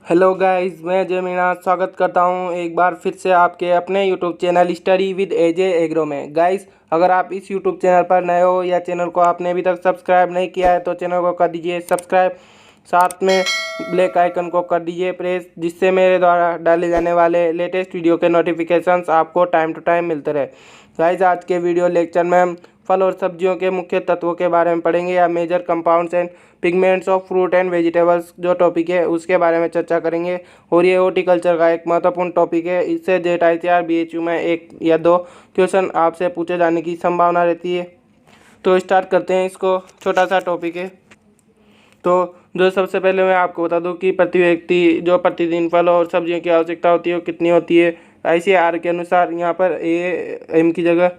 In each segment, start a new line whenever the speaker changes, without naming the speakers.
Hello guys, मैं जय मीनाथ स्वागत करता हूं एक बार फिर से आपके अपने YouTube channel study with AJ agro में। गाइस, अगर आप इस यूट्यूब चैनल पर नए हो या चैनल को आपने अभी तक सब्सक्राइब नहीं किया है तो चैनल को कर दीजिए सब्सक्राइब, साथ में ब्लैक आइकन को कर दीजिए प्रेस, जिससे मेरे द्वारा डाले जाने वाले लेटेस्ट वीडियो के नोटिफिकेशंस आपको टाइम टू टाइम मिलते रहे। गाइस, आज के वीडियो लेक्चर में हम फल और सब्जियों के मुख्य तत्वों के बारे में पढ़ेंगे या major compounds and pigments of fruit and vegetables जो टॉपिक है उसके बारे में चर्चा करेंगे। और ये हॉर्टिकल्चर का एक महत्वपूर्ण टॉपिक है। इससे जेट ICAR BHU में 1 या 2 क्वेश्चन आपसे पूछे जाने की संभावना रहती है। तो स्टार्ट करते हैं, इसको छोटा सा टॉपिक है। तो जो सबसे पहले मैं आपको बता दूं कि प्रति व्यक्ति जो प्रतिदिन फल और सब्जियों की आवश्यकता होती है वो कितनी होती है। ICAR के अनुसार यहाँ पर AM की जगह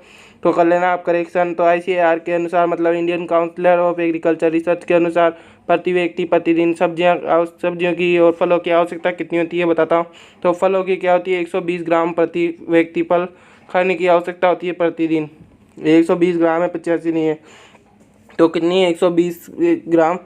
तो कर लेना आप करेक्शन। तो ICAR के अनुसार मतलब Indian council of agriculture research के अनुसार प्रति व्यक्ति प्रतिदिन सब्जियों की और फलों की आवश्यकता कितनी होती है बताता हूँ। तो फलों की क्या होती है, 120 ग्राम प्रति व्यक्ति फल खाने की आवश्यकता होती है प्रतिदिन। 120 ग्राम है, 85 नहीं है। तो कितनी है, 120 ग्राम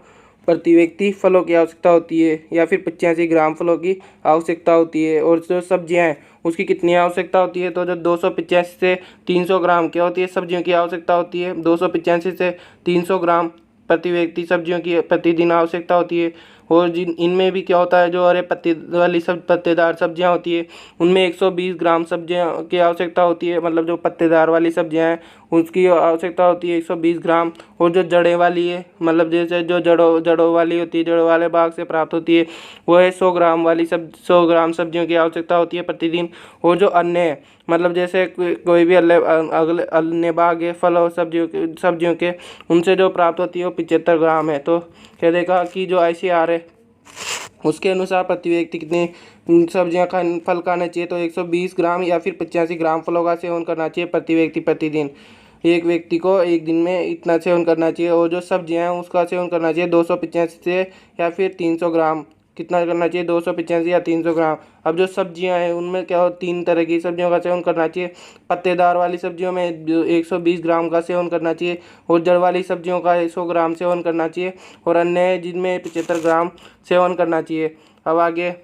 प्रति व्यक्ति फलों की आवश्यकता होती है या फिर 85 ग्राम फलों की आवश्यकता होती है। और जो सब्जियां हैं उसकी कितनी आवश्यकता होती है, तो जो 285 से 300 ग्राम क्या होती है सब्जियों की आवश्यकता होती है। 285 से 300 ग्राम प्रति व्यक्ति सब्जियों की प्रतिदिन आवश्यकता होती है। और जिन इनमें भी क्या होता है, जो हरे पत्ते वाली पत्तेदार सब्जियां होती है उनमें 120 ग्राम सब्जियां की आवश्यकता होती है। मतलब जो पत्तेदार वाली सब्जियां हैं उसकी आवश्यकता होती है 120 ग्राम। और जो जड़ें वाली है, मतलब जैसे जो जड़ों वाली होती है, जड़ों वाले भाग से प्राप्त होती है, वो है 100 ग्राम वाली 100 ग्राम सब्जियों की आवश्यकता होती है प्रतिदिन। और जो अन्य है, मतलब जैसे कोई भी अगले अन्य भाग है फल और सब्जियों के उनसे जो प्राप्त होती है वो 75 ग्राम है। तो कह देगा कि जो ICAR है उसके अनुसार प्रति व्यक्ति कितनी सब्जियां फल खाने चाहिए, तो 120 ग्राम या फिर 85 ग्राम फलों का सेवन करना चाहिए प्रति व्यक्ति प्रतिदिन। एक व्यक्ति को एक दिन में इतना सेवन करना चाहिए। और जो सब्जियां हैं उसका सेवन करना चाहिए 285 से या फिर 300 ग्राम। कितना करना चाहिए, 285 या 300 ग्राम। अब जो सब्जियां हैं उनमें क्या हो, 3 तरह की सब्जियों का सेवन करना चाहिए। पत्तेदार वाली सब्जियों में 120 ग्राम का सेवन करना चाहिए और जड़ वाली सब्जियों का 100 ग्राम सेवन करना चाहिए और अन्य जिनमें 75 ग्राम सेवन करना चाहिए। अब आगे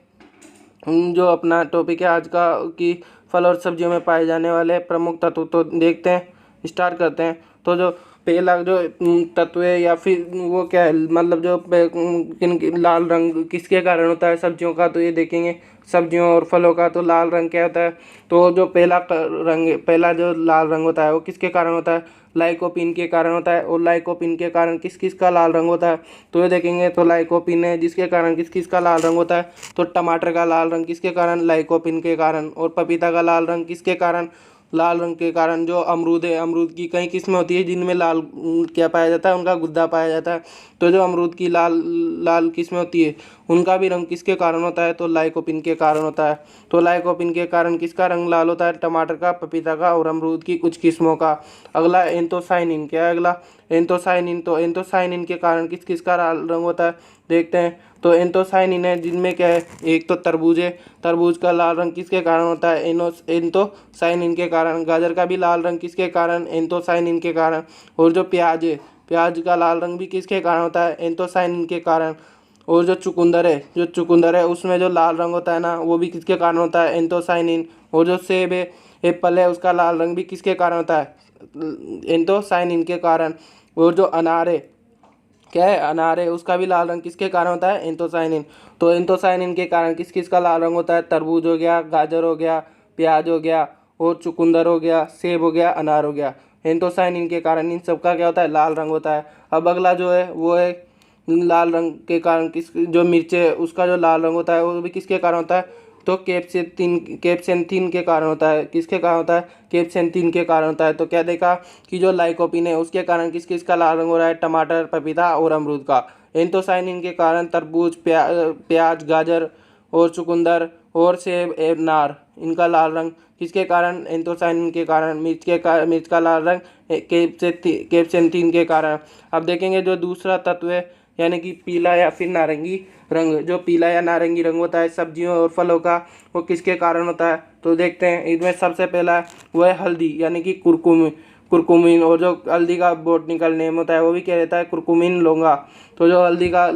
जो अपना टॉपिक है आज का कि फल और सब्जियों में पाए जाने वाले प्रमुख तत्व तो देखते हैं, स्टार्ट करते हैं। तो जो पहला जो तत्व है या फिर वो क्या है, मतलब जो लाल रंग किसके कारण होता है सब्जियों का, तो ये देखेंगे सब्जियों और फलों का। तो लाल रंग क्या होता है, तो जो पहला जो लाल रंग होता है वो किसके कारण होता है, लाइकोपिन के कारण होता है। और लाइकोपिन के कारण किस किस का लाल रंग होता है, तो ये देखेंगे। तो लाइकोपिन है जिसके कारण किस किस का लाल रंग होता है, तो टमाटर का लाल रंग किसके कारण, लाइकोपिन के कारण। और पपीता का लाल रंग किसके कारण, लाल रंग के कारण। जो अमरूद है, अमरूद की कई किस्में होती है जिनमें लाल क्या पाया जाता है, उनका गुद्दा पाया जाता है। तो जो अमरूद की लाल लाल किस्में होती है उनका भी रंग किसके कारण होता है, तो लाइकोपिन के कारण होता है। तो लाइकोपिन के कारण किसका रंग लाल होता है, टमाटर का, पपीता का और अमरूद की कुछ किस्मों का। अगला एंथोसाइनिन, क्या है अगला, एंथोसाइनिन। तो एंथोसाइनिन के कारण किस किस का लाल रंग होता है, देखते हैं। तो एंथोसाइनिन है जिनमें क्या है, एक तो तरबूज है, तरबूज का लाल रंग किसके कारण होता है, एंथोसाइनिन के कारण। गाजर का भी लाल रंग किसके कारण, एंथोसाइनिन के कारण। और जो प्याज है, प्याज का लाल रंग भी किसके कारण होता है, एंथोसाइनिन के कारण। और जो चुकंदर है उसमें जो लाल रंग होता है ना वो भी किसके कारण होता है, एंथोसाइनिन। और जो सेब है, एप्पल है, उसका लाल रंग भी किसके कारण होता है, एंथोसाइनिन के कारण। और जो अनार है, क्या है, अनार है, उसका भी लाल रंग किसके कारण होता है, एंथोसाइनिन। तो एंथोसाइनिन के कारण किस किस का लाल रंग होता है, तरबूज हो गया, गाजर हो गया, प्याज हो गया और चुकंदर हो गया, सेब हो गया, अनार हो गया। एंथोसाइनिन के कारण इन सब का क्या होता है, लाल रंग होता है। अब अगला जो है वो है लाल रंग के कारण जो मिर्च है उसका जो लाल रंग होता है वो भी किसके कारण होता है, तो कैप्सेंथीन के कारण होता है। किसके कारण होता है, कैप्सेंथीन के कारण होता है। तो क्या देखा कि जो लाइकोपिन है उसके कारण किस किस का लाल रंग हो रहा है, टमाटर, पपीता और अमरूद का। एंथोसाइनिन के कारण तरबूज, प्याज, गाजर और चुकंदर और सेब, अनार, इनका लाल रंग किसके कारण, एंथोसाइनिन के कारण। मिर्च का लाल रंग कैप्सेंथीन के कारण। अब देखेंगे जो दूसरा तत्व है यानी कि पीला या फिर नारंगी रंग। जो पीला या नारंगी रंग होता है सब्जियों और फलों का वो किसके कारण होता है, तो देखते हैं। इसमें सबसे पहला वो है हल्दी यानी कि कुरकुमी। कुरकुमिन। और जो हल्दी का बॉटनिकल नेम होता है वो भी क्या रहता है, कुरकुमिन लोंगा। तो जो हल्दी का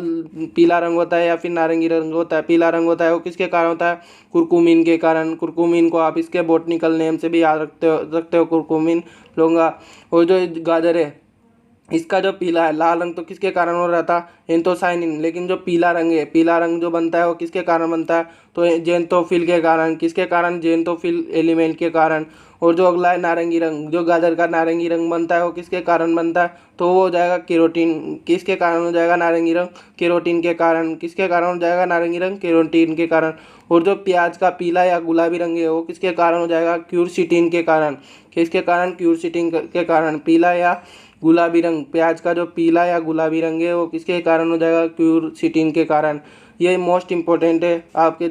पीला रंग होता है या फिर नारंगी रंग होता है, पीला रंग होता है, वो किसके कारण होता है, कुरकुमिन के कारण। कुरकुमिन को आप इसके बॉटनिकल नेम से भी याद रखते हो कुरकुमिन लोंगा। और जो गाजर है इसका जो पीला है लाल रंग, तो किसके कारण हो रहा था, एंथोसाइनिन। लेकिन जो पीला रंग है, पीला रंग जो बनता है वो किसके कारण बनता है, तो जेंथोफिल के कारण। किसके कारण, जेंथोफिल एलिमेंट के कारण। और जो अगला है नारंगी रंग, जो गाजर का नारंगी रंग बनता है वो किसके कारण बनता है, तो वो हो जाएगा केरोटीन। किसके कारण हो जाएगा नारंगी रंग, केरोटीन के कारण। किसके कारण हो जाएगा नारंगी रंग, केरोटीन के कारण। और जो प्याज का पीला या गुलाबी रंग है वो किसके कारण हो जाएगा, क्यूरसिटीन के कारण। किसके कारण, क्यूरसिटीन के कारण। पीला या गुलाबी रंग, प्याज का जो पीला या गुलाबी रंग है वो किसके कारण हो जाएगा, क्यूरसिटीन के कारण। ये मोस्ट इम्पोर्टेंट है आपके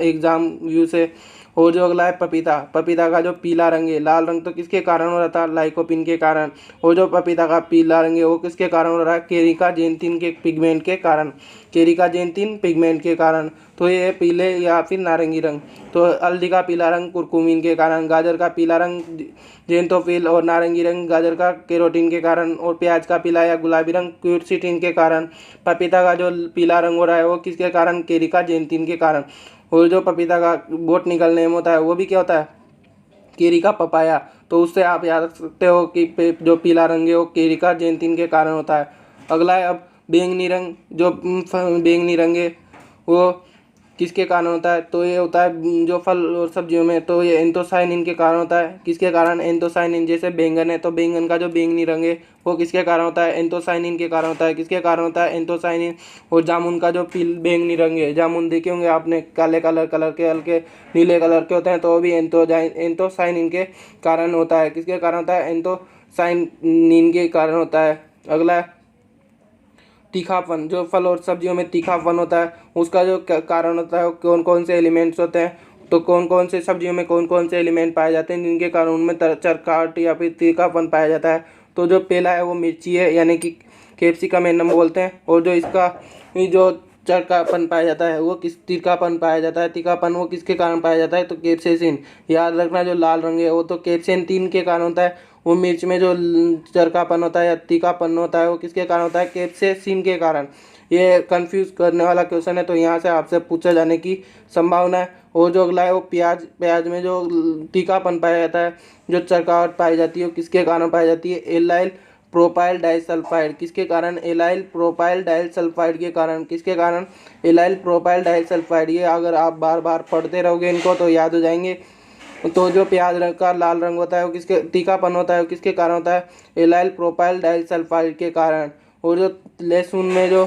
एग्जाम व्यू से। और जो अगला है पपीता, पपीता का जो पीला रंग है, लाल रंग, तो किसके कारण हो रहा था, लाइकोपिन के कारण। और जो पपीता का पीला रंग है वो किसके कारण हो रहा है, केरिका जेंथिन के पिगमेंट के कारण। केरिका जेंथिन पिगमेंट के कारण। तो ये है पीले या फिर नारंगी रंग। तो हल्दी का पीला रंग कुरकुमिन के कारण, गाजर का पीला रंग जेंथोफिल, और नारंगी रंग गाजर का केरोटीन के कारण, और प्याज का पीला या गुलाबी रंग क्यूरसिटीन के कारण। पपीता का जो पीला रंग हो रहा है वो किसके कारण, केरिका जेंथिन के कारण। और जो पपीता का बॉटनिकल नेम होता है वो भी क्या होता है, केरिका पपाया। तो उससे आप याद रख सकते हो कि जो पीला रंग है वो केरिका जेंथिन के कारण होता है। अगला है अब बैंगनी रंग, जो बैंगनी रंग है वो किसके कारण होता है, तो ये होता है जो फल और सब्जियों में, तो ये एंथोसाइनिन के कारण होता है। किसके कारण, एंथोसाइनिन। जैसे बैंगन है तो बैंगन का जो बैंगनी रंग है वो किसके कारण होता है, एंथोसाइनिन के कारण होता है। किसके कारण होता है, एंथोसाइनिन। और जामुन का जो बैंगनी रंग है, जामुन देखे होंगे आपने, काले कलर के, हल्के नीले कलर के होते हैं, तो वो भी एंथोसाइनिन के कारण होता है। किसके कारण होता है, एंथोसाइनिन के कारण होता है। अगला है तीखापन, जो फल और सब्जियों में तीखापन होता है उसका जो कारण होता है, कौन कौन से एलिमेंट्स होते हैं, तो कौन कौन से सब्जियों में कौन कौन से एलिमेंट पाए जाते हैं जिनके कारण उनमें चरकाहट या फिर तीखापन पाया जाता है। तो जो पहला है वो मिर्ची है, यानी कि कैप्सिकम एनम बोलते हैं। और जो इसका जो चरकापन पाया जाता है वो तीखापन पाया जाता है, तीखापन वो किसके कारण पाया जाता है, तो कैप्सेसिन। याद रखना जो लाल रंग है वो तो कैप्सेंटीन के कारण होता है। वो मिर्च में जो चरकापन होता है या तीखापन होता है वो किसके कारण होता है, कैप्सेसिन के कारण। ये कंफ्यूज करने वाला क्वेश्चन है, तो यहाँ से आपसे पूछा जाने की संभावना है। और जो अगला है वो प्याज, प्याज में जो तीखापन पाया जाता है, जो चरकाहट पाई जाती है वो किसके कारण पाई जाती है, एलाइल प्रोपाइल डाइसल्फाइड। किसके कारण, एलाइल प्रोपाइल डाइसल्फाइड के कारण। किसके कारण, एलाइल प्रोपाइल डाइसल्फाइड। ये अगर आप बार बार पढ़ते रहोगे इनको तो याद हो जाएंगे। तो जो प्याज रंग का लाल रंग होता है वो किसके, तीखापन होता है वो किसके कारण होता है, एलाइल प्रोपाइल डाइसल्फाइड के कारण। और जो लहसुन में जो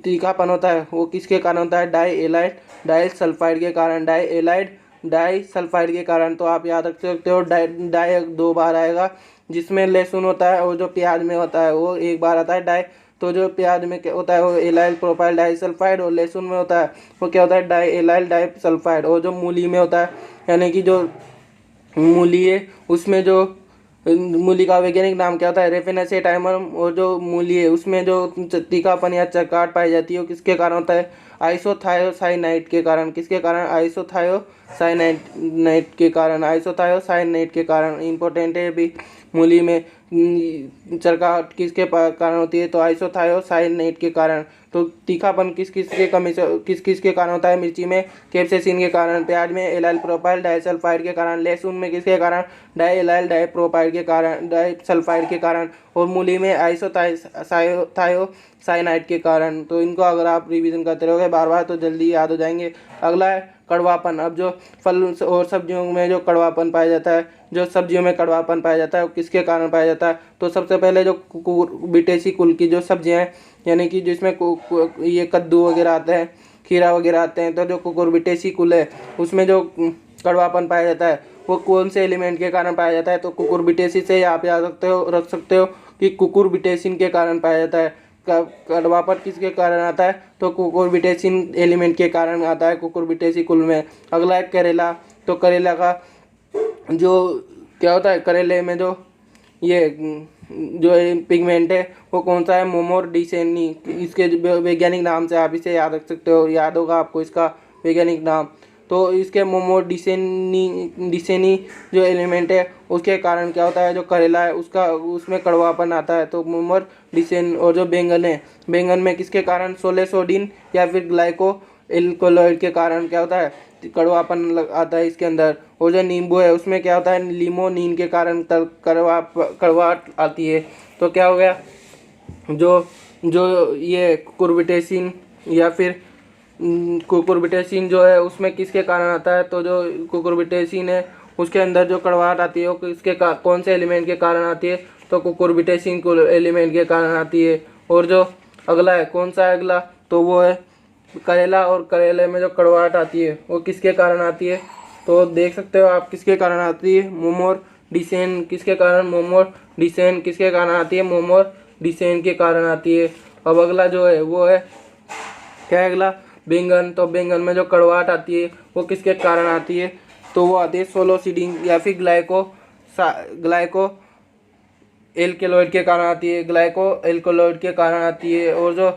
तीखापन होता है वो किसके कारण होता है, डाई एलाइड डाइसल्फाइड के कारण। डाई एलाइड डाइसल्फाइड के कारण। तो आप याद रख सकते हो डाई 2 बार आएगा, जिसमें लहसुन होता है, और जो प्याज में होता है वो 1 बार आता है डाई। तो जो प्याज में क्या होता है वो एलाइल प्रोपाइल डाइसल्फाइड, और लहसुन में होता है वो क्या होता है, डाई एलाइल डाइसल्फाइड। और जो मूली में होता है, यानी कि जो मूली है उसमें जो मूली का वैज्ञानिक नाम क्या होता है, रेफिनेसी टाइमर। और जो मूली है उसमें जो तीखापन या चरकाहट पाई जाती है वो किसके कारण होता है, आइसोथायोसाइनाइड के कारण। किसके कारण, आइसोथायोसाइनाइड के कारण। आइसोथायोसाइनाइड के कारण इंपॉर्टेंट है भी। मूली में चरकाहट किसके कारण होती है, तो आइसोथायोसाइनाइड के कारण। तो तीखापन किस किस के कमी से, किस किस के कारण होता है, मिर्ची में कैप्सेसिन के कारण, प्याज में एलाइल प्रोपाइल डाइसल्फाइड के कारण, लहसुन में किसके कारण, डाई एलाइल डाइप्रोपाइड के कारण, डाइसल्फाइड के कारण, और मूली में आइसोथायोसाइनाइड के कारण। तो इनको अगर आप रिवीजन करते रहोगे बार बार तो जल्दी याद हो जाएंगे। अगला है कड़वापन। अब जो फल और सब्जियों में जो कड़वापन पाया जाता है, जो सब्जियों में कड़वापन पाया जाता है वो किसके कारण पाया जाता है, तो सबसे पहले जो कुकुरबिटेसी कुल की जो सब्जियां हैं, यानी कि जिसमें ये कद्दू वगैरह आते हैं, खीरा वगैरह आते हैं, तो जो कुकुरबिटेसी कुल है उसमें जो कड़वापन पाया जाता है वो कौन से एलिमेंट के कारण पाया जाता है, तो कुकुरबिटेसी से आप याद रख सकते हो कि कुकुरबिटेसिन के कारण पाया जाता है। कड़वापन किसके कारण आता है, तो कुकुरबिटेसिन एलिमेंट के कारण आता है कुकुरबिटेसी कुल में। अगला है करेला। तो करेला का जो क्या होता है, करेले में जो ये जो पिगमेंट है वो कौन सा है, मोमोर डिसेनी। इसके वैज्ञानिक नाम से आप इसे याद रख सकते हो, याद होगा आपको इसका वैज्ञानिक नाम। तो इसके मोमोडिसेनी जो एलिमेंट है उसके कारण क्या होता है, जो करेला है उसका उसमें कड़वापन आता है। तो मोमोडिसेन और जो बैंगन है, बैंगन में किसके कारण, सोलेसोडिन या फिर ग्लाइको एल्कोलॉइड के कारण क्या होता है, कड़वापन आता है इसके अंदर। और जो नींबू है उसमें क्या होता है, लिमोनिन के कारण कड़वाहट आती है। तो क्या हो गया, जो जो ये कुकुरबिटेसिन या फिर कुकुरबिटेसिन जो है उसमें किसके कारण आता है, तो जो कुकुरबिटेसिन है उसके अंदर जो कड़वाहट आती है वो किसके कौन से एलिमेंट के कारण आती है, तो कुकुरबिटेसिन को एलिमेंट के कारण आती है। और जो अगला है, कौन सा है अगला, तो वो है करेला। और करेले में जो कड़वाहट आती है वो किसके कारण आती है, तो देख सकते हो आप किसके कारण आती है, मोमोडिसेन किसके कारण, मोमोडिसेन किसके कारण आती है, मोमोडिसेन के कारण आती है। अब अगला जो है वो है क्या है अगला, बैंगन। तो बैंगन में जो कड़वाहट आती है वो किसके कारण आती है, तो वो आती है सोलोसिडिन या फिर ग्लाइको एल्केलॉइड के कारण आती है, ग्लाइको एल्कोलॉइड के कारण आती है। और जो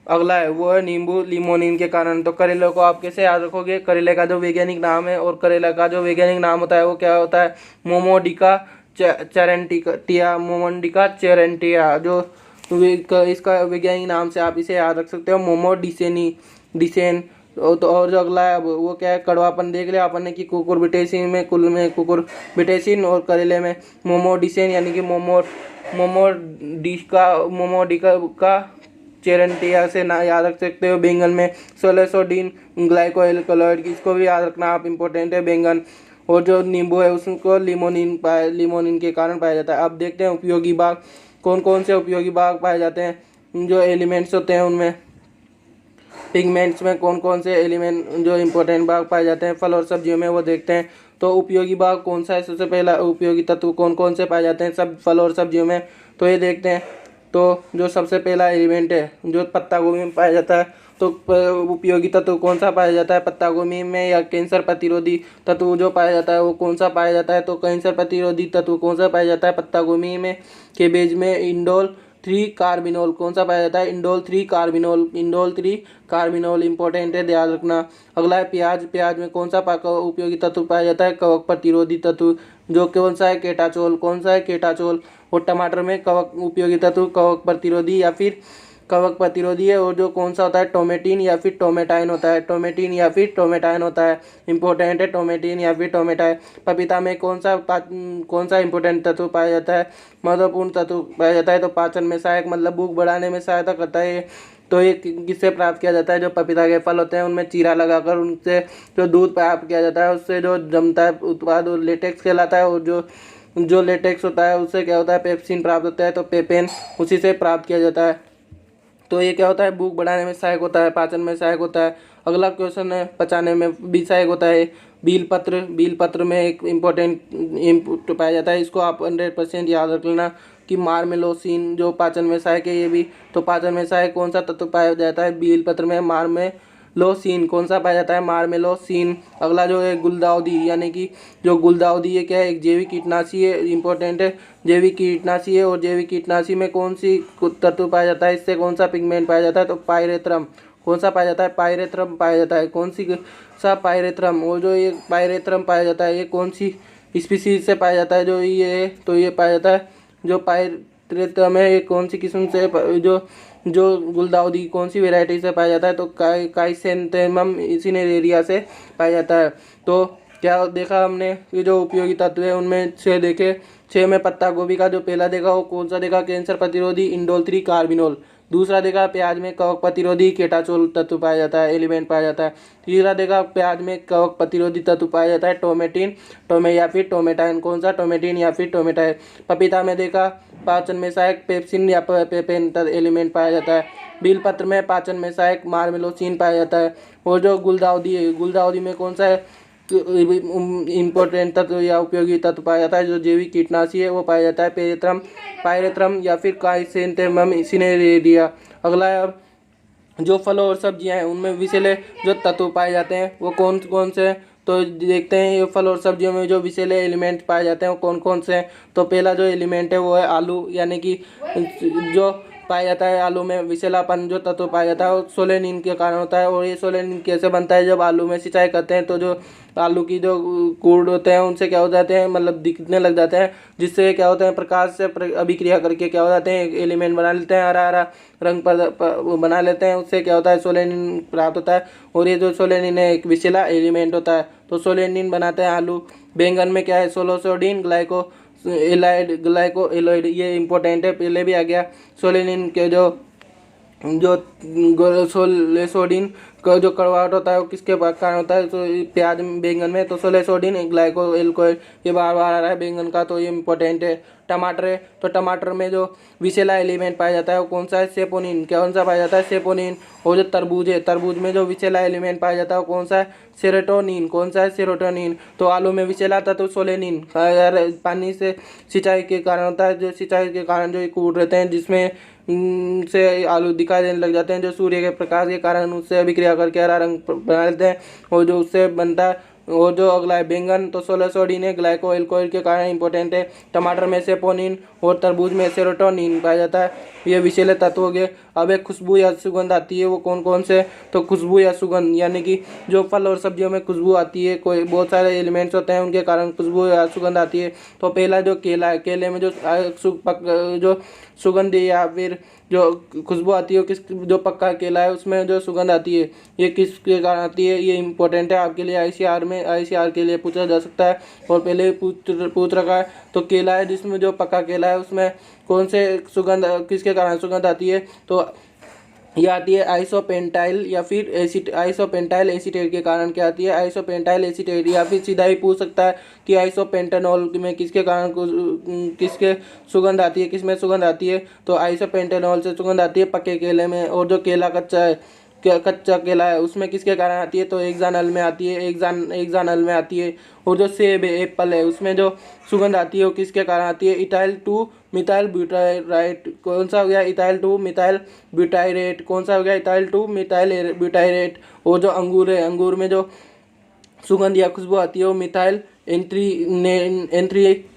अगला है वो है नींबू, लिमोनिन के कारण। तो करेले को आप कैसे याद रखोगे, करेले का जो वैज्ञानिक नाम है और करेला का जो वैज्ञानिक नाम होता है वो क्या होता है, मोमोडिका चेरेंटिया, मोमोडिका चेरेंटिया। जो इसका वैज्ञानिक नाम से आप इसे याद रख सकते हो, डिसेन। तो और जो अगला है वो क्या है, कड़वापन देख लिया अपन ने कि कुकुरबिटेसिन में कुल में कुकुरबिटेसिन और करेले में मोमोडिसेन यानी कि मोमोडिका का चेरेंटिया से ना याद रख सकते हो। बैंगन में सोलेसोडिन ग्लाइकोएल्कलॉइड, इसको भी याद रखना आप, इम्पोर्टेंट है बैंगन। और जो नींबू है उसको लिमोनिन के कारण पाया जाता है। अब देखते हैं उपयोगी भाग, कौन कौन से उपयोगी भाग पाए जाते हैं। जो एलिमेंट्स होते हैं उनमें पिगमेंट्स में कौन कौन से एलिमेंट जो इम्पोर्टेंट भाग पाए जाते हैं फल और सब्जियों में, वो देखते हैं। तो उपयोगी भाग कौन सा है, सबसे पहला उपयोगी तत्व कौन कौन से पाए जाते हैं सब फल और सब्जियों में, तो ये देखते हैं। तो जो सबसे पहला एलिमेंट है जो पत्ता गोभी में पाया जाता है, तो उपयोगी तत्व कौन सा पाया जाता है पत्ता गोभी में, या कैंसर प्रतिरोधी तत्व जो पाया जाता है वो कौन सा पाया जाता है, तो कैंसर प्रतिरोधी तत्व कौन सा पाया जाता है पत्ता गोभी में। केबेज में इंडोल 3 कार्बिनोल कौन सा पाया जाता है, इंडोल 3 कार्बिनोल इंपॉर्टेंट है, ध्यान रखना। अगला है प्याज। प्याज में कौन सा उपयोगी तत्व पाया जाता है, कवक प्रतिरोधी तत्व, जो कौन सा है, केटाचोल। कौन सा है, केटाचोल। और टमाटर में कवक उपयोगी तत्व कवक प्रतिरोधी या फिर कवक प्रतिरोधी है। और जो कौन सा होता है, टोमेटिन या फिर टोमेटाइन होता है, टोमेटिन या फिर टोमेटाइन होता है, इंपॉर्टेंट है टोमेटिन या फिर टोमेटाइन। पपीता में कौन सा इंपॉर्टेंट तत्व पाया जाता है, महत्वपूर्ण तत्व पाया जाता है, तो पाचन में सहायक, मतलब भूख बढ़ाने में सहायता करता है। तो ये किससे प्राप्त किया जाता है, जो पपीता के फल होते हैं उनमें चीरा लगाकर उनसे जो दूध प्राप्त किया जाता है उससे जो जमता है उत्पाद वो लेटेक्स कहलाता है। और जो लेटेक्स होता है उससे क्या होता है, पेप्सिन प्राप्त होता है, तो पेपेन उसी से प्राप्त किया जाता है। तो ये क्या होता है, भूख बढ़ाने में सहायक होता है, पाचन में सहायक होता है। अगला क्वेश्चन है, पचाने में भी सहायक होता है। बील पत्र में एक इम्पोर्टेंट इनपुट पाया जाता है, इसको आप 100% याद रख लेना कि मार्मेलोसिन जो पाचन में सहायक है ये भी। तो पाचन में सहायक कौन सा तत्व पाया जाता है बील पत्र में, मार्मेलोसिन। कौन सा पाया जाता है, मार्मेलोसिन। अगला जो है गुलदाउदी, यानी कि जो गुलदाउदी ये क्या है, एक जैविक कीटनाशी है, इंपॉर्टेंट है, जैविक कीटनाशी है। और जैविक कीटनाशी में कौन सी तत्व पाया जाता है, इससे कौन सा पिगमेंट पाया जाता है, तो पायरेथ्रम। कौन सा पाया जाता है, पायरेथ्रम पाया जाता है। कौन सी सा पायरेथ्रम। और जो ये पायरेथ्रम पाया जाता है ये कौन सी स्पीसीज से पाया जाता है, जो ये है तो ये पाया जाता है जो पायरेथ्रम है ये कौन सी किस्म से, जो गुलदाउदी कौन सी वेराइटी से पाया जाता है, तो क्राइसैंथेमम सिनेरेरिया से पाया जाता है। तो क्या देखा हमने, ये जो उपयोगी तत्व है उनमें 6 देखे। 6 में पत्ता गोभी का जो पहला देखा वो कौन सा देखा, कैंसर प्रतिरोधी इंडोल 3 कार्बिनोल। दूसरा देखा प्याज में कवक प्रतिरोधी केटाचोल तत्व पाया जाता है, एलिमेंट पाया जाता है। तीसरा देखा प्याज में कवक प्रतिरोधी तत्व पाया जाता है, टोमेटिन या फिर टोमेटाइन। कौन सा, टोमेटिन या फिर टोमेटाइन। पपीता में देखा पाचन में सहायक पेप्सिन या पेपेन एलिमेंट पाया जाता है। बील पत्र में पाचन में सहायक मार्मेलोसिन पाया जाता है। और जो गुलदाउदी है, गुलदाउदी में कौन सा है इम्पोर्टेंट तत्व या उपयोगी तत्व पाया जाता है, जो जैविक कीटनाशी है वो पाया जाता है, पायरेथ्रम या फिर क्राइसैंथेमम सिनेरेरिया। अगला है अब जो फलों और सब्जियां हैं उनमें विषैले जो तत्व पाए जाते हैं वो कौन कौन से हैं, तो देखते हैं ये फल और सब्जियों में जो विषैले एलिमेंट पाए जाते हैं वो कौन कौन से हैं। तो पहला जो एलिमेंट है वो है आलू, यानी कि जो पाया जाता है। आलू में विषैलापन जो तत्व पाया जाता है वो सोलेनिन के कारण होता है। और ये सोलेनिन कैसे बनता है, जब आलू में सिंचाई करते हैं तो जो आलू की जो कूड़ होते हैं उनसे क्या हो जाते हैं, मतलब दिखने लग जाते हैं, जिससे क्या होता है प्रकाश से अभिक्रिया करके क्या हो जाते हैं, एक एलिमेंट बना लेते हैं, हरा हरा रंग वो बना लेते हैं। उससे क्या होता है, सोलेनिन प्राप्त होता है। और ये जो सोलेनिन है एक विषैला एलिमेंट होता है। तो सोलेनिन बनाते हैं आलू। बैंगन में क्या है, सोलोसोडिन ग्लाइको एलाइड ग्लाइको एलोइड, ये इंपॉर्टेंट है, पहले भी आ गया। सोलेनिन के जो सोलेसोडिन का जो कड़वाहट होता है वो किसके कारण होता है, तो प्याज बैंगन में तो सोलेसोडिन ग्लाइको एल्कोइड, ये बार बार आ रहा है बैंगन का, तो ये इंपॉर्टेंट है। टमाटर है, तो टमाटर में जो विषैला एलिमेंट पाया जाता है वो कौन सा है, सेपोनिन। कौन सा पाया जाता है, सेपोनिन। और जो तरबूज है, तरबूज में जो विषैला एलिमेंट पाया जाता है वो कौन सा है, सेरोटोनिन। कौन सा है, सेरोटोनिन। तो आलू में विषैला तत्व सोलेनिन यार पानी से सिंचाई के कारण होता है, जो सिंचाई के कारण जो कूड़ रहते हैं जिसमें से आलू दिखाई देने लग जाते हैं, जो सूर्य के प्रकाश के कारण उससे अभिक्रिया करके हरा रंग बना लेते हैं और जो उससे बनता है। और जो अगला है बैंगन, तो सोलेसोडिन है ग्लाइको एल्कोइड के कारण इंपॉर्टेंट है। टमाटर में सेपोनिन और तरबूज में सेरोटोनिन पाया जाता है। ये विषैले तत्व हो गए। अब एक खुशबू या सुगंध आती है, वो कौन कौन से, तो खुशबू या सुगंध यानी कि जो फल और सब्जियों में खुशबू आती है, कोई बहुत सारे एलिमेंट्स होते हैं उनके कारण खुशबू या सुगंध आती है। तो पहला जो केला है, केले में जो सुगंध या फिर जो खुशबू आती है, किस जो पक्का केला है उसमें जो सुगंध आती है, ये किसके कारण आती है, ये इंपॉर्टेंट है आपके लिए। आईसीआर के लिए पूछा जा सकता है और पहले पूछ रखा है। तो केला है जिसमें जो पक्का केला है उसमें कौन से सुगंध किसके कारण सुगंध आती है, तो ये आती है आइसोपेंटाइल या फिर आइसोपेंटाइल एसीटेट के कारण क्या आती है, आइसोपेंटाइल एसीटेट। या फिर सीधा ही पूछ सकता है कि आइसोपेंटेनॉल में किसके कारण किसके सुगंध आती है, किसमें सुगंध आती है, तो आइसोपेंटेनॉल से सुगंध आती है पक्के केले में। और जो केला कच्चा है, कच्चा केला है उसमें किसके कारण आती है, तो हेक्सानल में आती है, हेक्सानल में आती है। और जो सेब है, एप्पल है, उसमें जो सुगंध आती है वो किसके कारण आती है, इथाइल 2 मिथाइल ब्यूटाइरेट। कौन सा हो गया, इथाइल 2 मिथाइल ब्यूटाइरेट। कौन सा हो गया, इथाइल 2 मिथाइल ब्यूटाइरेट। और जो अंगूर है, अंगूर में जो सुगंध या खुशबू आती है वो मिथाइल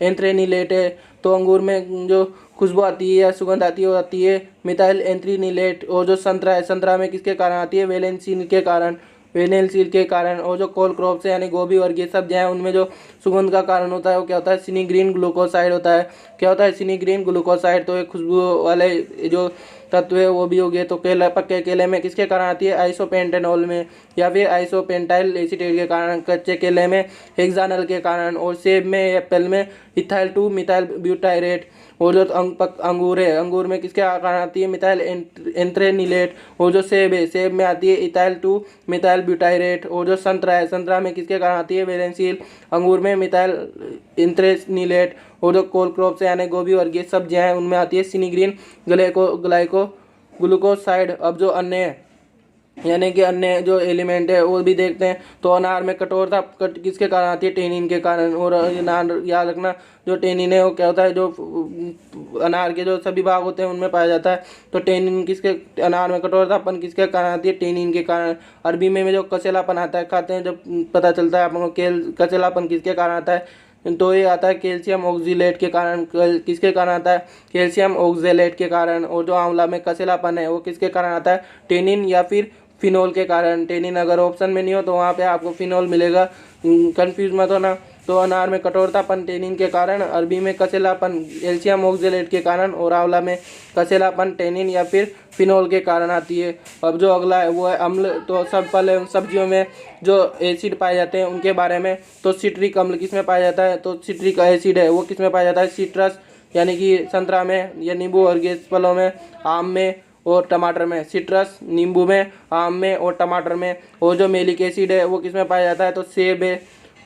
एंथ्रेनिलेट है। तो अंगूर में जो खुशबू आती है या सुगंध आती है वो आती है मिथाइल एंथ्रेनिलेट। और जो संतरा है, संतरा में किसके कारण आती है, वेलेंसिन के कारण, वेनेलसील के कारण। और जो कोल क्रॉप्स है यानी गोभी और ये सब जो है उनमें जो सुगंध का कारण होता है वो क्या होता है, सिनीग्रीन ग्लूकोसाइड होता है। क्या होता है, सिनीग्रीन ग्लूकोसाइड। तो एक खुशबू वाले जो तत्व है वो भी हो गए। तो केला, पक्के केले में किसके कारण आती है, आइसोपेंटेनॉल में या फिर आइसोपेंटाइल एसीटेट के कारण। कच्चे केले में हेक्सानल के कारण। और सेब में, एप्पल में इथाइल 2 मिथाइल ब्यूटाइरेट। और जो अंगूर है, अंगूर में किसके कारण आती है, मिथाइल एंथ्रेनिलेट। और जो सेब है, सेब में आती है इथाइल 2 मिथाइल ब्यूटाइरेट। और जो संतरा है, संतरा में किसके कारण आती है, वेलेंसिल। अंगूर में मिथाइल एंथ्रेनिलेट। और जो कोल क्रॉप्स है यानी गोभी और ये सब्जियां हैं उनमें आती है सिनीग्रीन ग्लाइको ग्लूकोसाइड। अब जो अन्य है यानी कि अन्य जो एलिमेंट है वो भी देखते हैं। तो अनार में कठोरता किसके कारण आती है, टेनिन के कारण। और अनार याद रखना, जो टेनिन है वो क्या होता है, जो अनार के जो सभी भाग होते हैं उनमें पाया जाता है। तो टेनिन किसके, अनार में कठोरतापन किसके कारण आती है, टेनिन के कारण। अरबी में जो कचेलापन आता है, खाते हैं जब पता चलता है आपको कचेलापन किसके कारण आता है, तो ये आता है कैल्शियम ऑक्जेलेट के कारण। किसके कारण आता है, कैल्शियम ऑक्जेलेट के कारण। और जो आंवला में कसेलापन है वो किसके कारण आता है, टेनिन या फिर फिनोल के कारण। टेनिन अगर ऑप्शन में नहीं हो तो वहाँ पे आपको फिनोल मिलेगा, कंफ्यूज मत होना। तो अनार में कठोरतापन टेनिन के कारण, अरबी में कसेलापन कैल्शियम ऑक्जेलेट के कारण, और आंवला में कसेलापन टेनिन या फिर फिनोल के कारण आती है। अब जो अगला है वो है अम्ल। तो सब फल एवं सब्जियों में जो एसिड पाए जाते हैं उनके बारे में। तो सिट्रिक अम्ल किस में पाया जाता है, तो सिट्रिक एसिड है वो किस में पाया जाता है, सिट्रस यानी कि संतरा में या नींबू और गैस फलों में, आम में और टमाटर में। सिट्रस नींबू में, आम में और टमाटर में। और जो मेलिक एसिड है वो किस में पाया जाता है, तो सेब है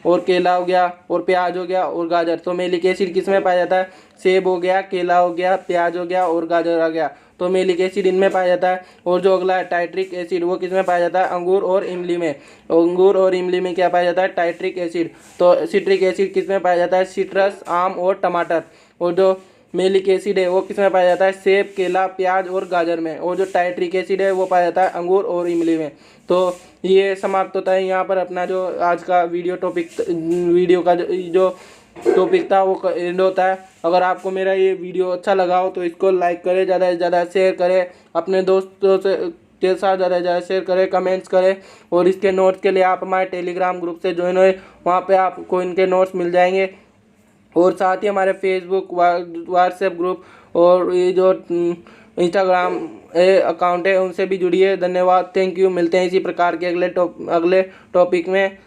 और केला हो गया और प्याज हो गया और गाजर। तो मेलिक एसिड किस में पाया जाता है, सेब हो गया, केला हो गया, प्याज हो गया और गाजर आ गया। तो मेलिक एसिड इनमें पाया जाता है। और जो अगला है टाइट्रिक एसिड, वो किस में पाया जाता है, अंगूर और इमली में। अंगूर और इमली में क्या पाया जाता है, टाइट्रिक एसिड। तो सिट्रिक एसिड किस में पाया जाता है, सिट्रस, आम और टमाटर। और जो मेलिक एसिड है वो किस में पाया जाता है, सेब, केला, प्याज और गाजर में। और जो टाइट्रिक एसिड है वो पाया जाता है अंगूर और इमली में। तो ये समाप्त होता है यहाँ पर अपना जो आज का वीडियो टॉपिक, वीडियो का जो टॉपिक था वो एंड होता है। अगर आपको मेरा ये वीडियो अच्छा लगा हो तो इसको लाइक करें, ज़्यादा से ज़्यादा शेयर करें, अपने दोस्तों से के साथ ज़्यादा से ज़्यादा शेयर करें, कमेंट्स करें। और इसके नोट्स के लिए आप हमारे टेलीग्राम ग्रुप से ज्वाइन हुए, वहाँ पे आपको इनके नोट्स मिल जाएंगे। और साथ ही हमारे फेसबुक व्हाट्सएप ग्रुप और ये जो इंस्टाग्राम अकाउंट है उनसे भी जुड़िए। धन्यवाद, थैंक यू। मिलते हैं इसी प्रकार के अगले टॉपिक में।